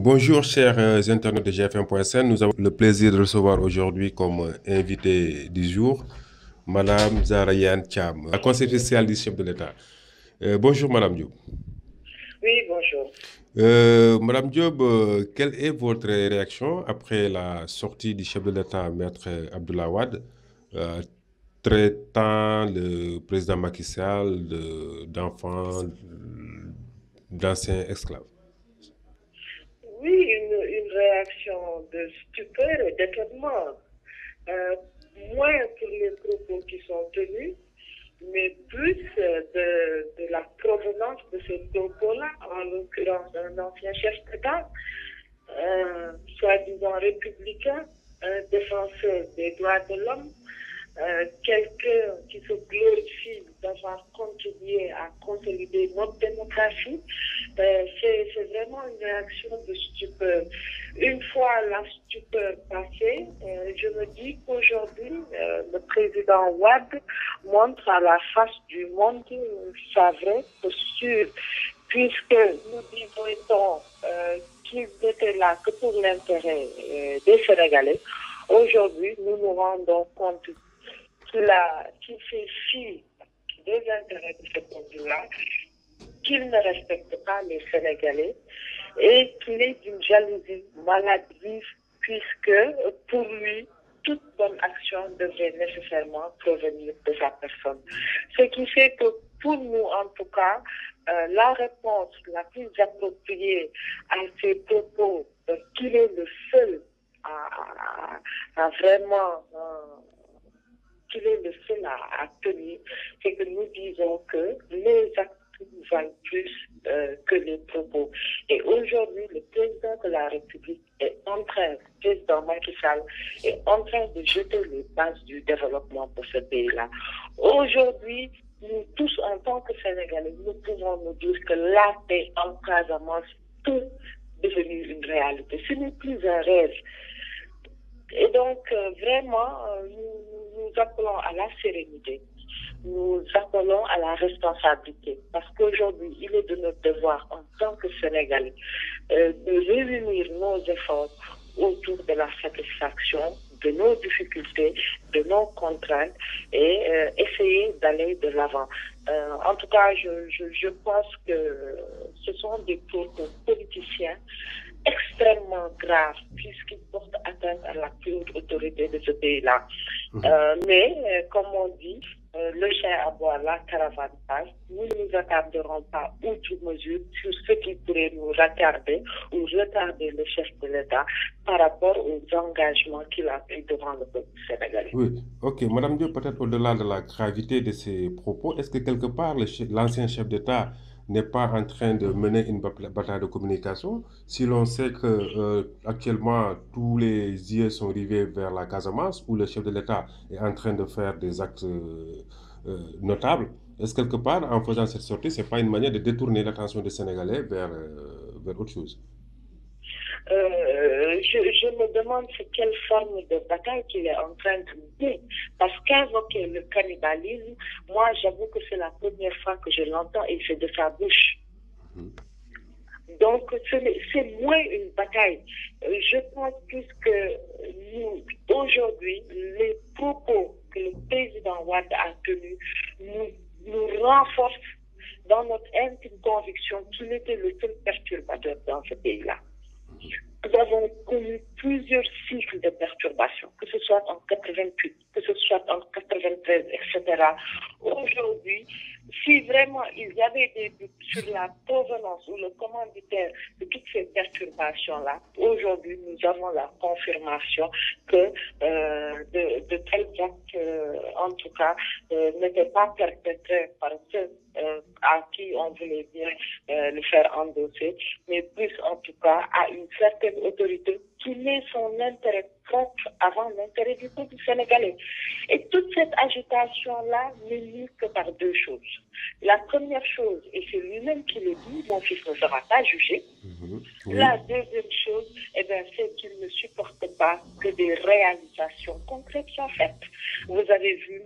Bonjour chers internautes de GFM.sn, nous avons le plaisir de recevoir aujourd'hui comme invité du jour Madame Zahra Iyane Thiam, la conseillère spéciale du chef de l'État. Bonjour Madame Diop. Oui, bonjour. Madame Diop, quelle est votre réaction après la sortie du chef de l'État, Maître Abdoulaye Wade, traitant le président Macky Sall d'enfant, d'ancien esclave? Oui, une réaction de stupeur et d'étonnement. Euh, Moins pour les propos qui sont tenus, mais plus de la provenance de ces propos-là, en l'occurrence d'un ancien chef d'État, soi-disant républicain, un défenseur des droits de l'homme, quelqu'un qui se glorifie d'avoir contribué à consolider notre démocratie. C'est vraiment une réaction de stupeur. Une fois la stupeur passée, je me dis qu'aujourd'hui, le président Wade montre à la face du monde sa vraie posture, puisque nous disons qu'il n'était là que pour l'intérêt des Sénégalais. Aujourd'hui, nous nous rendons compte qu'il fait fi des intérêts de ce peuple-là, qu'il ne respecte pas les Sénégalais et qu'il est d'une jalousie maladive, puisque pour lui, toute bonne action devrait nécessairement provenir de sa personne. Ce qui fait que pour nous, en tout cas, la réponse la plus appropriée à ces propos, qu'il est le seul à vraiment qu'il est le seul à tenir, c'est que nous disons que les actes valent plus que les propos. Et aujourd'hui, le président de la République est en train, le président Macky Sall, est en train de jeter les bases du développement pour ce pays-là. Aujourd'hui, nous tous, en tant que Sénégalais, nous pouvons nous dire que la paix en Casamance peut devenir une réalité. Ce n'est plus un rêve. Et donc, vraiment, nous appelons à la sérénité, nous appelons à la responsabilité, parce qu'aujourd'hui, il est de notre devoir en tant que Sénégalais de réunir nos efforts autour de la satisfaction de nos difficultés, de nos contraintes et essayer d'aller de l'avant. En tout cas, je pense que ce sont des propos politiciens extrêmement grave puisqu'il porte atteinte à la plus haute autorité de ce pays-là. Mais, comme on dit, le chien aboie, la caravane passe. Nous ne nous attarderons pas outre mesure sur ce qui pourrait nous retarder ou retarder le chef de l'État par rapport aux engagements qu'il a pris devant le peuple sénégalais. Oui, ok. Madame Diop, peut-être au-delà de la gravité de ces propos, est-ce que quelque part l'ancien chef d'État n'est pas en train de mener une bataille de communication si l'on sait que actuellement tous les yeux sont rivés vers la Casamance où le chef de l'État est en train de faire des actes notables? Est-ce quelque part, en faisant cette sortie, c'est pas une manière de détourner l'attention des Sénégalais vers autre chose? Je me demande c'est quelle forme de bataille qu'il est en train de mener. Parce qu'invoquer le cannibalisme, moi j'avoue que c'est la première fois que je l'entends et c'est de sa bouche. Donc c'est moins une bataille. Je pense plus que nous, aujourd'hui, les propos que le président Wade a tenus nous renforcent dans notre intime conviction qu'il était le seul perturbateur dans ce pays-là. Nous avons connu plusieurs cycles de perturbations, que ce soit en 88, que ce soit en 93, etc. Aujourd'hui, si vraiment il y avait des doutes sur la provenance ou le commanditaire de toutes ces perturbations-là, aujourd'hui, nous avons la confirmation que de tels actes, en tout cas, n'étaient pas perpétrés par ceux à qui on voulait bien le faire endosser, mais plus en tout cas à une certaine autorité qui met son intérêt propre avant l'intérêt du peuple sénégalais. Et toute cette agitation-là n'est lue que par deux choses. La première chose, et c'est lui-même qui le dit, mon fils ne sera pas jugé. Oui. La deuxième chose, c'est qu'il ne supporte pas que des réalisations concrètes soient faites. Vous avez vu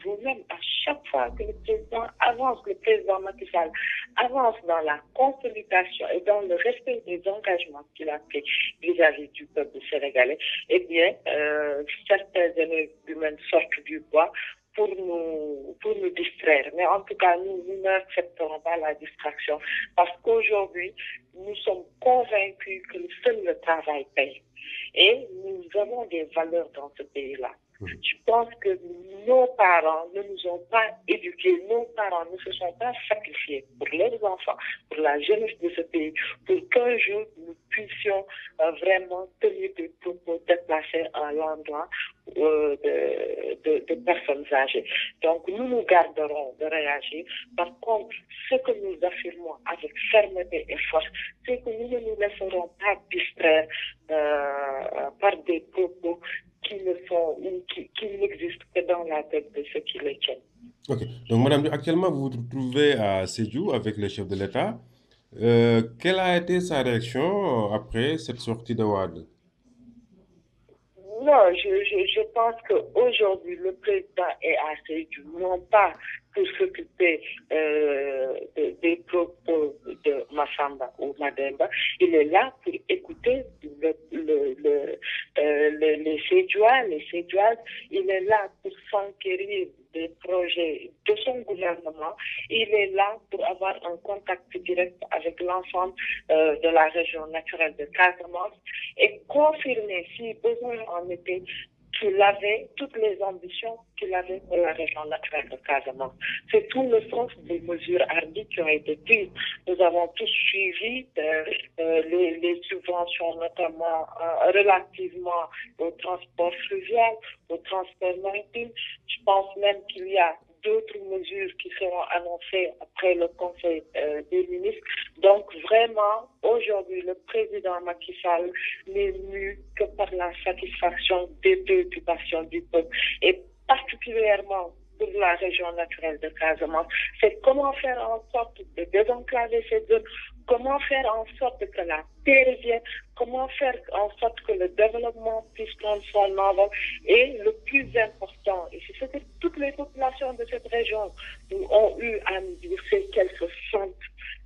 vous-même, à chaque fois que le président avance, le président Macky Sall avance dans la consolidation et dans le respect des engagements qu'il a pris vis-à-vis du peuple sénégalais, eh bien, certains énergumènes sortent du bois pour nous distraire. Mais en tout cas, nous n'accepterons pas la distraction parce qu'aujourd'hui, nous sommes convaincus que seul le travail paye. Et nous avons des valeurs dans ce pays-là. Je pense que nos parents ne nous ont pas éduqués, nos parents ne se sont pas sacrifiés pour leurs enfants, pour la jeunesse de ce pays, pour qu'un jour nous puissions vraiment tenir des propos déplacés à l'endroit de personnes âgées. Donc nous nous garderons de réagir. Par contre, ce que nous affirmons avec fermeté et force, c'est que nous ne nous laisserons pas distraire par des propos qui n'existent que dans la tête de ceux qui les tiennent. Ok. Donc, Madame, actuellement, vous vous trouvez à Sédhiou avec le chef de l'État. Quelle a été sa réaction après cette sortie de Wade? Non, je pense qu'aujourd'hui, le président est assez dur, non pas pour s'occuper des propos de Massamba ou Mademba. Il est là pour écouter les Sédiois, les Sédioises. Il est là pour s'enquérir des projets de son gouvernement. Il est là pour avoir un contact direct avec l'ensemble de la région naturelle de Casamance et confirmer, si besoin en était, qu'il avait toutes les ambitions qu'il avait pour la région naturelle de Casamance. C'est tout le sens des mesures hardies qui ont été prises. Nous avons tous suivi les subventions, notamment relativement au transport fluvial, au transport maritime. Je pense même qu'il y a d'autres mesures qui seront annoncées après le Conseil des ministres. Donc vraiment, aujourd'hui, le président Macky Sall n'est mu que par la satisfaction des préoccupations du peuple et particulièrement pour la région naturelle de Casamance. C'est comment faire en sorte de désenclaver ces zones, comment faire en sorte que la paix revienne, comment faire en sorte que le développement puisse prendre son envol. Et le plus important, et c'est ce que toutes les populations de cette région ont eu à nous dire, c'est qu'elles se sentent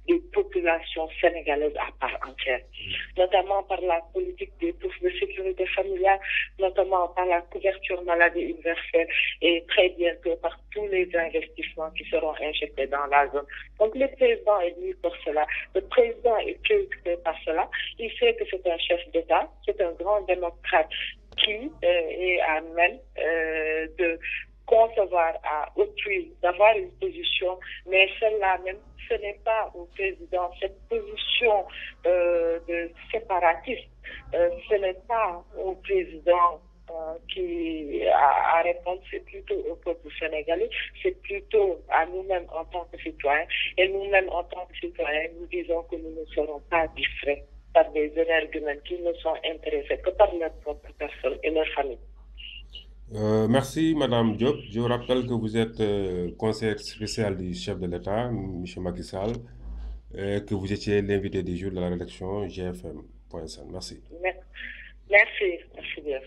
des populations sénégalaises à part entière, notamment par la politique des bourses de sécurité familiale, notamment par la couverture maladie universelle et très bientôt par tous les investissements qui seront injectés dans la zone. Donc le président est venu pour cela, le président est préoccupé par cela, il sait que c'est un chef d'État, c'est un grand démocrate qui est à même de concevoir à autrui, d'avoir une position, mais celle-là même, ce n'est pas au président cette position de séparatiste, ce n'est pas au président qui a à répondre, c'est plutôt au peuple sénégalais, c'est plutôt à nous-mêmes en tant que citoyens. Et nous-mêmes en tant que citoyens, nous disons que nous ne serons pas distraits par des énergumènes qui ne sont intéressés que par leur propre personne et leur famille. Merci, Madame Diop. Je vous rappelle que vous êtes conseillère spéciale du chef de l'État, M. Macky Sall, et que vous étiez l'invité du jour de la rédaction GFM.sn. Merci. Merci, merci bien.